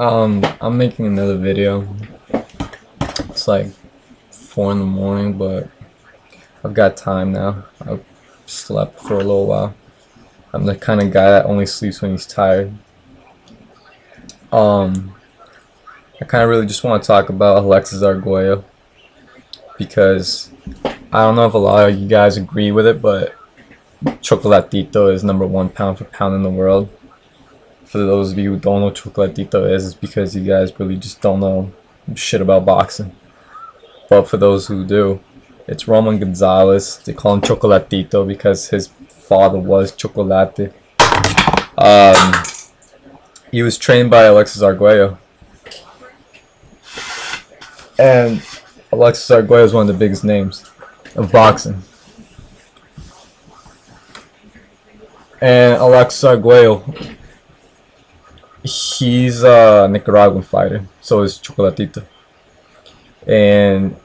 I'm making another video. It's like 4 in the morning, but I've got time now. I slept for a little while. I'm the kind of guy that only sleeps when he's tired. Um, I kind of really just want to talk about Alexis Arguello because I don't know if a lot of you guys agree with it, but Chocolatito is #1 pound for pound in the world. For those of you who don't know what Chocolatito is, it's because you guys really just don't know shit about boxing. But for those who do, it's Roman Gonzalez. They call him Chocolatito because his father was Chocolate. Um, he was trained by Alexis Arguello. And Alexis Arguello is one of the biggest names of boxing. And Alexis Arguello, he's a Nicaraguan fighter, so is Chocolatito. And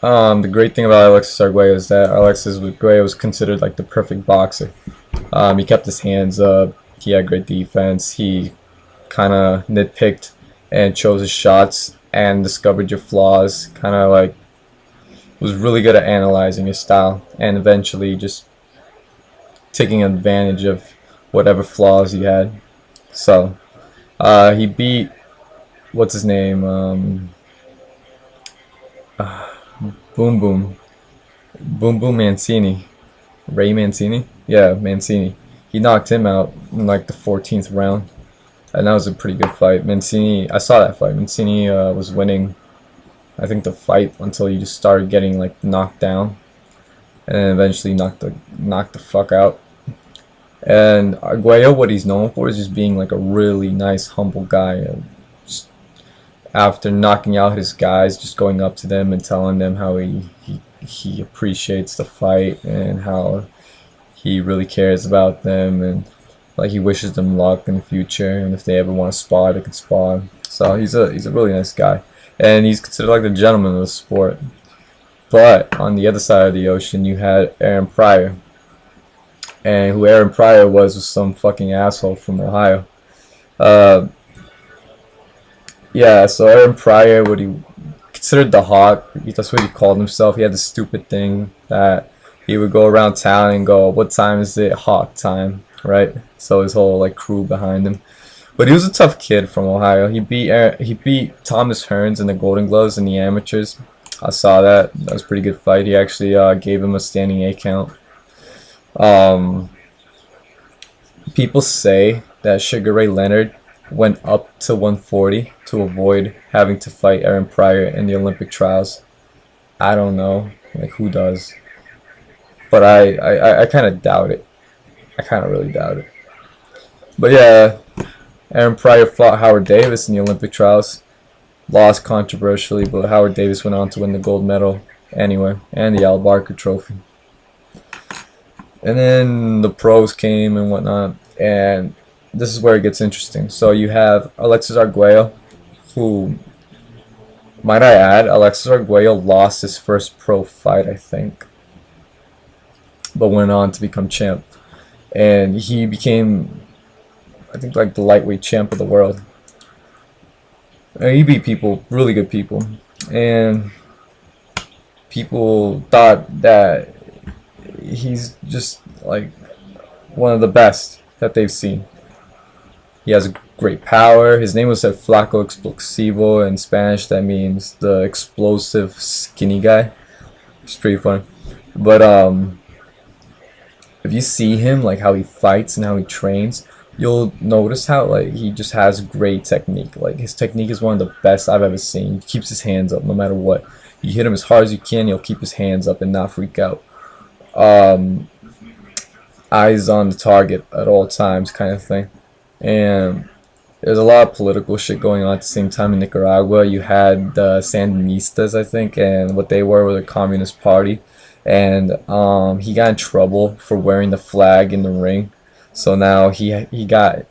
the great thing about Alexis Arguello is that Alexis Arguello was considered like the perfect boxer. He kept his hands up, he had great defense, he kind of nitpicked and chose his shots and discovered your flaws, kind of like was really good at analyzing your style and eventually just taking advantage of whatever flaws you had. So he beat, what's his name, Boom Boom Mancini, Ray Mancini, yeah, Mancini. He knocked him out in like the 14th round, and that was a pretty good fight. Mancini, I saw that fight. Mancini was winning, I think, the fight until he just started getting like knocked down, and then eventually knocked the fuck out. And Arguello, what he's known for is just being like a really nice, humble guy. After knocking out his guys, just going up to them and telling them how he appreciates the fight and how he really cares about them and like he wishes them luck in the future, and if they ever want to spar, they can spar. So he's a really nice guy, and he's considered like the gentleman of the sport. But on the other side of the ocean, you had Arron Pryor. And who Arron Pryor was some fucking asshole from Ohio. Yeah, so Arron Pryor, what he considered the Hawk, that's what he called himself. He had this stupid thing that he would go around town and go, "What time is it? Hawk time," right? So his whole like crew behind him. But he was a tough kid from Ohio. He beat Thomas Hearns in the Golden Gloves in the amateurs. I saw that. That was a pretty good fight. He actually gave him a standing 8 count. People say that Sugar Ray Leonard went up to 140 to avoid having to fight Arron Pryor in the Olympic trials. I don't know, like who does? But I kind of doubt it. I kind of really doubt it. But yeah, Arron Pryor fought Howard Davis in the Olympic trials. Lost controversially, but Howard Davis went on to win the gold medal anyway, and the Al Barker Trophy. And then the pros came and whatnot, and this is where it gets interesting. So you have Alexis Arguello, who, might I add, Alexis Arguello lost his first pro fight, I think, but went on to become champ. And he became, I think, like the lightweight champ of the world. And he beat people, really good people, and people thought that he's just like one of the best that they've seen. He has great power. His name was Flaco Explosivo in Spanish. That means the explosive skinny guy. It's pretty funny. But if you see him, like how he fights and how he trains, you'll notice how like he just has great technique. Like his technique is one of the best I've ever seen. He keeps his hands up no matter what. You hit him as hard as you can, he'll keep his hands up and not freak out. Eyes on the target at all times kind of thing. And there's a lot of political shit going on at the same time in Nicaragua. You had the Sandinistas, I think, and what they were a communist party. And he got in trouble for wearing the flag in the ring. So now he got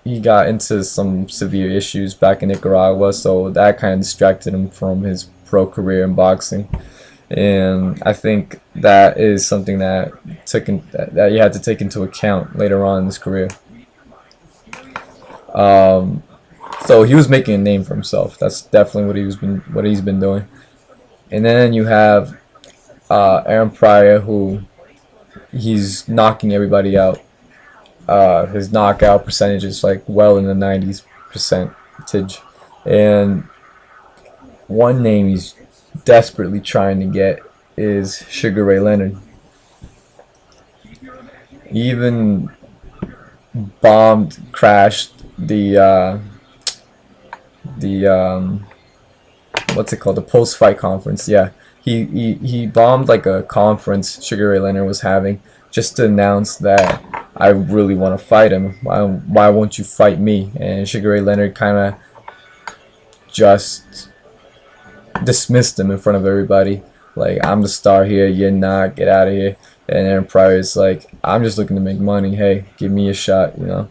into some severe issues back in Nicaragua. So that kind of distracted him from his pro career in boxing. And I think that is something that you had to take into account later on in his career. So he was making a name for himself. That's definitely what he's been doing. And then you have Arron Pryor, who he's knocking everybody out. His knockout percentage is like well in the 90s percentage. And one name he's desperately trying to get is Sugar Ray Leonard. He even crashed the what's it called, the post fight conference. Yeah, he bombed like a conference Sugar Ray Leonard was having just to announce that I really want to fight him. Why won't you fight me? And Sugar Ray Leonard kind of just dismissed him in front of everybody. Like, I'm the star here, you're not, get out of here. And Arron Pryor is like, I'm just looking to make money. Hey, give me a shot, you know.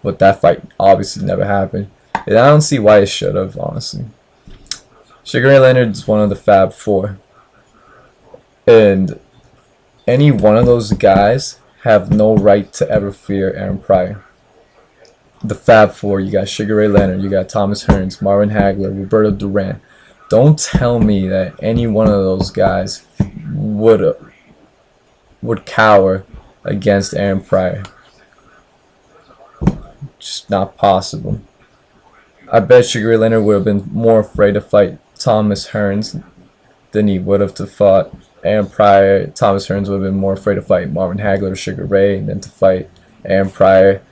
But that fight obviously never happened. And I don't see why it should have, honestly. Sugar Ray Leonard's one of the Fab Four. And any one of those guys have no right to ever fear Arron Pryor. The Fab Four, you got Sugar Ray Leonard, you got Thomas Hearns, Marvin Hagler, Roberto Duran. Don't tell me that any one of those guys would cower against Arron Pryor. Just not possible. I bet Sugar Ray Leonard would have been more afraid to fight Thomas Hearns than he would have to fought Arron Pryor. Thomas Hearns would have been more afraid to fight Marvin Hagler or Sugar Ray than to fight Arron Pryor.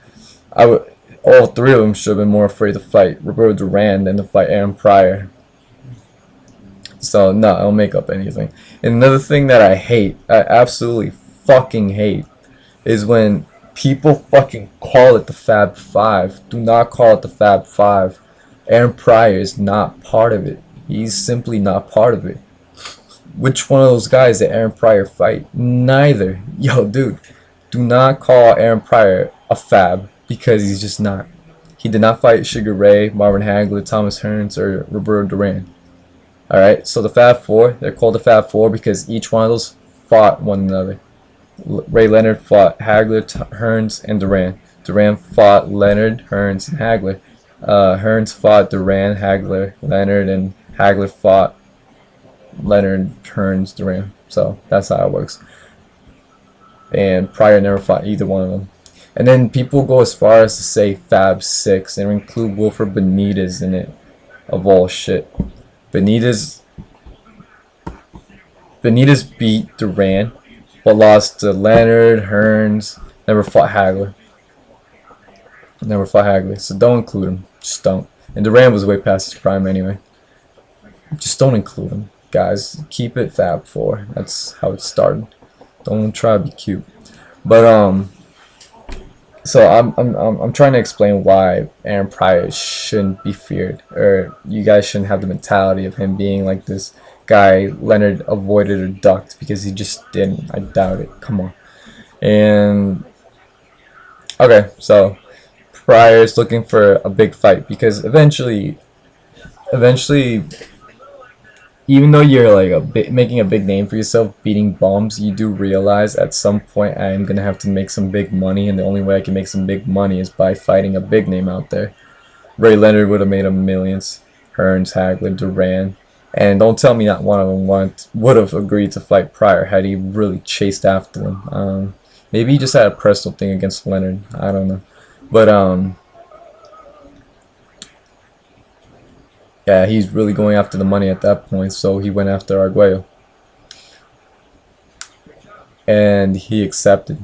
All three of them should have been more afraid to fight Roberto Duran than to fight Arron Pryor. So, no, I don't make up anything. And another thing that I absolutely fucking hate, is when people fucking call it the Fab Five. Do not call it the Fab Five. Arron Pryor is not part of it. He's simply not part of it. Which one of those guys did Arron Pryor fight? Neither. Yo, dude, do not call Arron Pryor a Fab, because he's just not. He did not fight Sugar Ray, Marvin Hagler, Thomas Hearns, or Roberto Duran. Alright, so the Fab Four, they're called the Fab Four because each one of those fought one another. Ray Leonard fought Hagler, Hearns, and Duran. Duran fought Leonard, Hearns, and Hagler. Hearns fought Duran, Hagler, Leonard, and Hagler fought Leonard, Hearns, Duran. So that's how it works. And Pryor never fought either one of them. And then people go as far as to say Fab Six and include Wilfred Benitez in it, of all shit. Benitez beat Duran, but lost to Leonard, Hearns, never fought Hagler. So don't include him. Just don't. And Duran was way past his prime anyway. Just don't include him, guys. Keep it Fab Four. That's how it started. Don't try to be cute. But so I'm trying to explain why Arron Pryor shouldn't be feared, or you guys shouldn't have the mentality of him being like this guy Leonard avoided or ducked, because he just didn't. I doubt it. Come on. And okay, so Pryor is looking for a big fight, because eventually, even though you're like making a big name for yourself, beating bombs, you do realize at some point I am gonna have to make some big money, and the only way I can make some big money is by fighting a big name out there. Ray Leonard would have made him millions. Hearns, Hagler, Duran, and don't tell me not one of them would have agreed to fight Pryor had he really chased after them. Maybe he just had a personal thing against Leonard. I don't know, but yeah, he's really going after the money at that point, so he went after Arguello. And he accepted.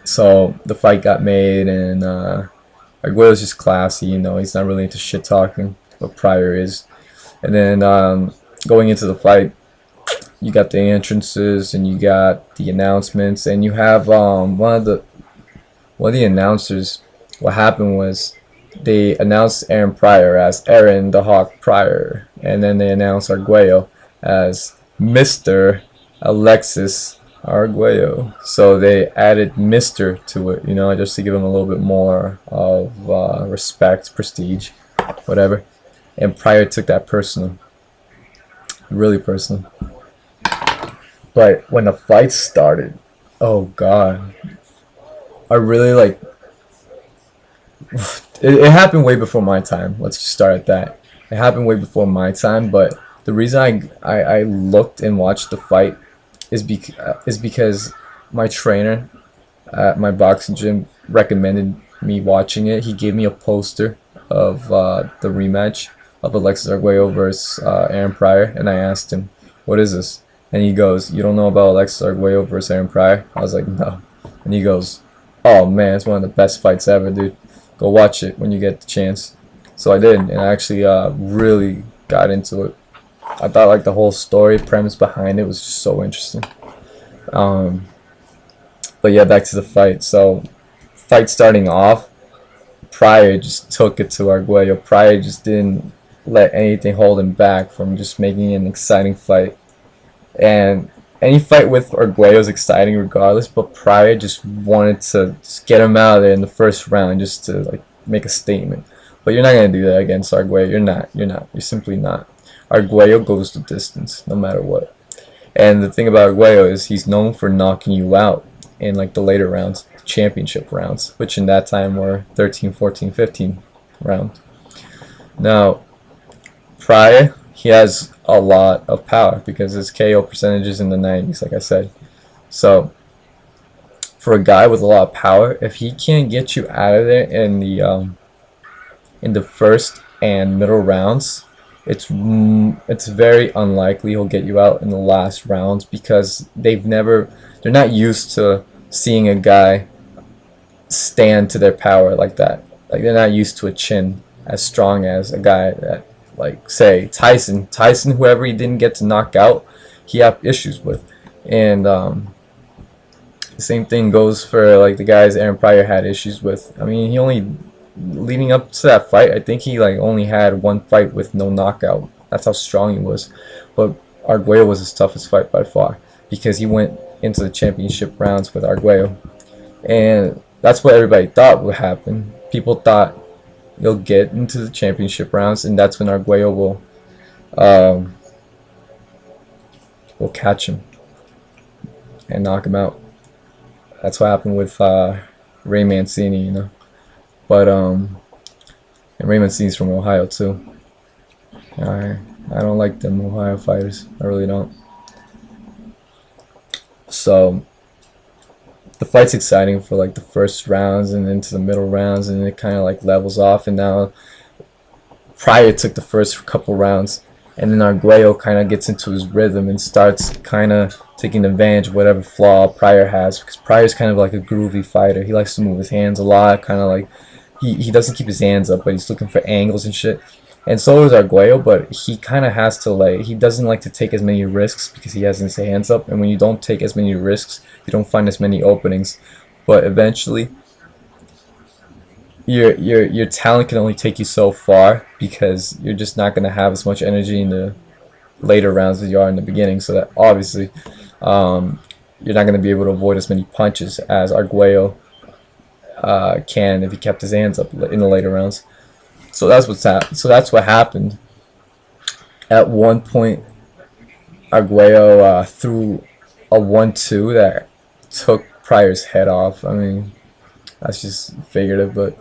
So the fight got made, and Arguello's just classy, you know, he's not really into shit talking, but Pryor is. And then going into the fight, you got the entrances, and you got the announcements, and you have one of the announcers. What happened was, they announced Arron Pryor as Arron the Hawk Pryor, and then they announced Arguello as Mr. Alexis Arguello. So they added Mr. to it, you know, just to give him a little bit more of respect, prestige, whatever. And Pryor took that personal, really personal. But when the fight started, oh god, I really like. it happened way before my time. Let's just start at that. It happened way before my time, but the reason I looked and watched the fight is because my trainer at my boxing gym recommended me watching it. He gave me a poster of the rematch of Alexis Arguello versus Arron Pryor, and I asked him, "What is this?" And he goes, "You don't know about Alexis Arguello versus Arron Pryor?" I was like, "No." And he goes, "Oh man, it's one of the best fights ever, dude. Go watch it when you get the chance." So I did, and I actually really got into it. I thought like the whole story premise behind it was just so interesting. But yeah, back to the fight. So, fight starting off, Pryor just took it to Arguello. Pryor just didn't let anything hold him back from just making an exciting fight. And any fight with Arguello is exciting regardless, but Pryor just wanted to just get him out of there in the first round just to like make a statement. But you're not gonna do that against Arguello. You're not. You're simply not. Arguello goes the distance, no matter what. And the thing about Arguello is he's known for knocking you out in like the later rounds, championship rounds, which in that time were 13, 14, 15 rounds. Now, Pryor, he has a lot of power because his KO percentage is in the 90s, like I said. So, for a guy with a lot of power, if he can't get you out of there in the first and middle rounds, it's very unlikely he'll get you out in the last rounds because they're not used to seeing a guy stand to their power like that. Like they're not used to a chin as strong as a guy that, like, say Tyson, whoever he didn't get to knock out, he had issues with. And the same thing goes for like the guys Arron Pryor had issues with. I mean, he only, leading up to that fight, I think he like only had one fight with no knockout. That's how strong he was. But Arguello was his toughest fight by far because he went into the championship rounds with Arguello, and that's what everybody thought would happen. People thought he'll get into the championship rounds, and that's when Arguello catch him and knock him out. That's what happened with Ray Mancini, you know. But and Ray Mancini's from Ohio too. I don't like them Ohio fighters. I really don't. So the fight's exciting for like the first rounds and into the middle rounds, and it kind of like levels off. And now Pryor took the first couple rounds, and then Arguello kind of gets into his rhythm and starts kind of taking advantage of whatever flaw Pryor has, because Pryor's kind of like a groovy fighter. He likes to move his hands a lot, kind of like he doesn't keep his hands up, but he's looking for angles and shit. And so is Arguello, but he kind of has to, like, he doesn't like to take as many risks because he has his hands up, and when you don't take as many risks, you don't find as many openings. But eventually, your talent can only take you so far because you're just not going to have as much energy in the later rounds as you are in the beginning. So that obviously, you're not going to be able to avoid as many punches as Arguello can if he kept his hands up in the later rounds. So that's what happened. At one point, Arguello threw a 1-2 that took Pryor's head off. I mean, that's just figurative, but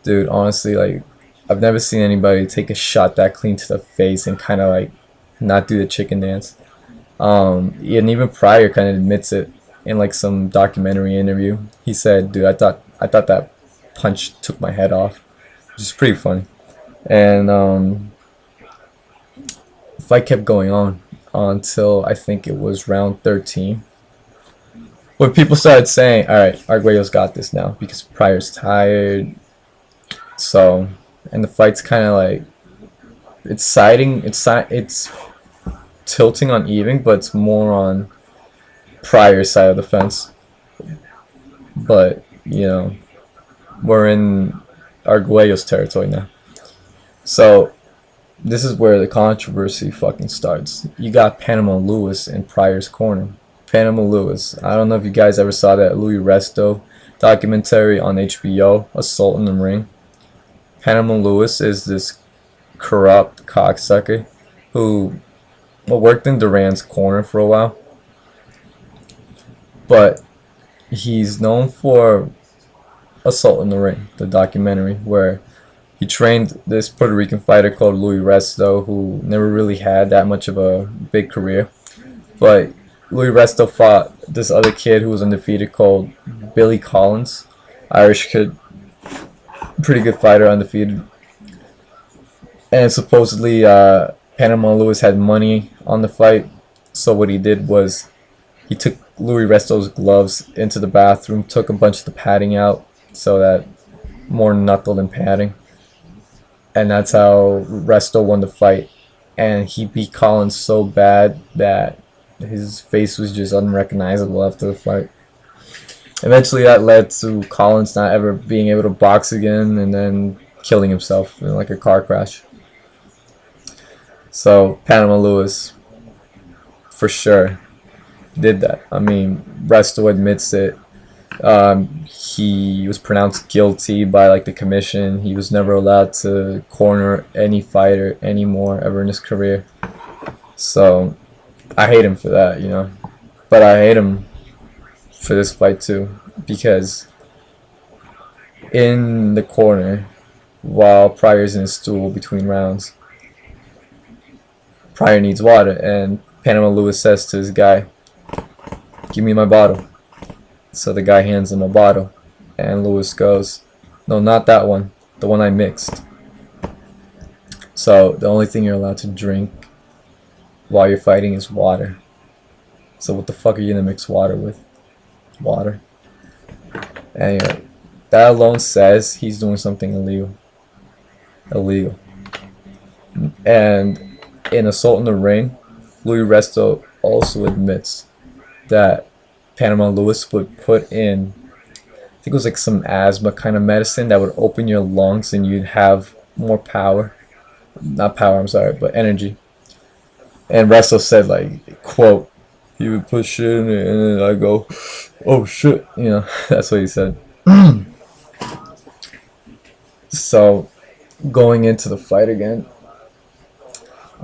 dude, honestly, like, I've never seen anybody take a shot that clean to the face and kind of like not do the chicken dance. And even Pryor kind of admits it in like some documentary interview. He said, "Dude, I thought that punch took my head off," which is pretty funny. And the fight kept going on until I think it was round 13, when people started saying, "All right, Arguello's got this now because Pryor's tired." So, and the fight's kind of like it's tilting on even, but it's more on Pryor's side of the fence. But you know, we're in Arguello's territory now. So this is where the controversy fucking starts. You got Panama Lewis in Pryor's corner. Panama Lewis. I don't know if you guys ever saw that Louis Resto documentary on HBO, Assault in the Ring. Panama Lewis is this corrupt cocksucker who worked in Duran's corner for a while. But he's known for Assault in the Ring, the documentary, where He trained this Puerto Rican fighter called Louis Resto, who never really had that much of a big career. But Louis Resto fought this other kid who was undefeated called Billy Collins, Irish kid, pretty good fighter, undefeated. And supposedly Panama Lewis had money on the fight, so what he did was he took Louis Resto's gloves into the bathroom, took a bunch of the padding out, so that more knuckle than padding, and that's how Resto won the fight. And he beat Collins so bad that his face was just unrecognizable after the fight. Eventually that led to Collins not ever being able to box again, and then killing himself in like a car crash. So Panama Lewis for sure did that. I mean, Resto admits it. He was pronounced guilty by like the commission. He was never allowed to corner any fighter anymore ever in his career. So I hate him for that, you know. But I hate him for this fight too, because in the corner while Pryor's in his stool between rounds, Pryor needs water, and Panama Lewis says to his guy, "Give me my bottle." So the guy hands him a bottle, and Lewis goes, "No, not that one, the one I mixed." So the only thing you're allowed to drink while you're fighting is water. So what the fuck are you gonna mix water with? Water. Anyway, that alone says he's doing something illegal. Illegal. And in Assault in the Ring, Louis Resto also admits that Panama Lewis would put in, I think it was like some asthma kind of medicine that would open your lungs and you'd have more power. Not power, I'm sorry, but energy. And Resto said, like, quote, he would put shit in it and then I go, "Oh shit," you know, that's what he said. So, going into the fight again,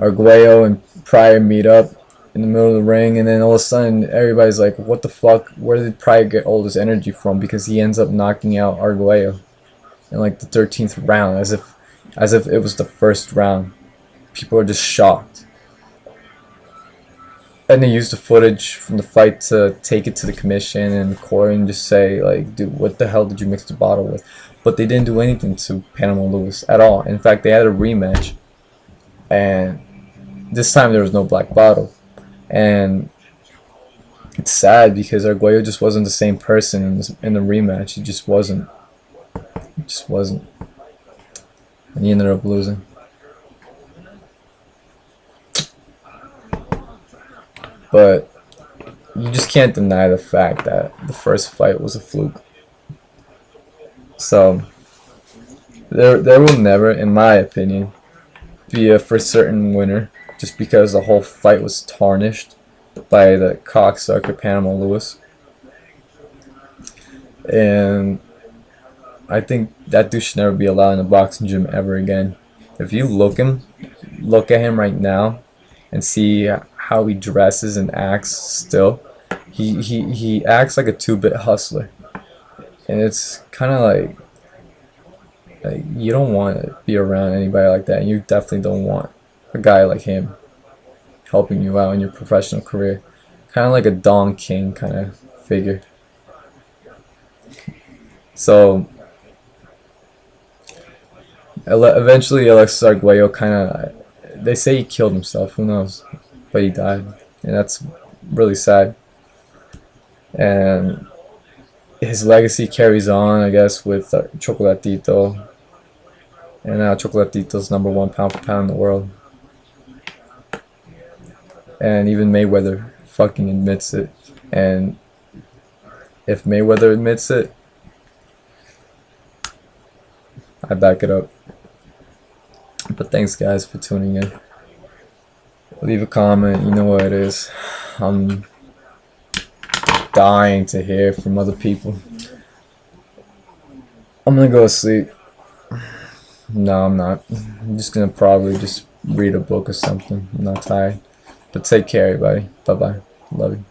Arguello and Pryor meet up in the middle of the ring, and then all of a sudden everybody's like, what the fuck, where did Pryor get all this energy from? Because he ends up knocking out Arguello in like the 13th round, as if it was the first round. People are just shocked. And they used the footage from the fight to take it to the commission and court and just say, like, dude, what the hell did you mix the bottle with? But they didn't do anything to Panama Lewis at all. In fact, they had a rematch, and this time there was no black bottle. And it's sad because Arguello just wasn't the same person in the rematch. He just wasn't. He just wasn't. And he ended up losing. But you just can't deny the fact that the first fight was a fluke. So there will never, in my opinion, be a for certain winner, just because the whole fight was tarnished by the cocksucker Panama Lewis. And I think that dude should never be allowed in a boxing gym ever again. If you look at him right now and see how he dresses and acts still, he acts like a 2-bit hustler. And it's kind of like you don't want to be around anybody like that, and you definitely don't want a guy like him helping you out in your professional career. Kind of like a Don King kind of figure. So eventually Alexis Arguello kind of, they say he killed himself, who knows, but he died, and that's really sad. And his legacy carries on, I guess, with Chocolatito. And now Chocolatito's #1 pound for pound in the world. And even Mayweather fucking admits it. And if Mayweather admits it, I back it up. But thanks, guys, for tuning in. Leave a comment, you know what it is. I'm dying to hear from other people. I'm gonna go to sleep. No, I'm not. I'm just gonna probably just read a book or something. I'm not tired. But take care, everybody. Bye bye. Love you.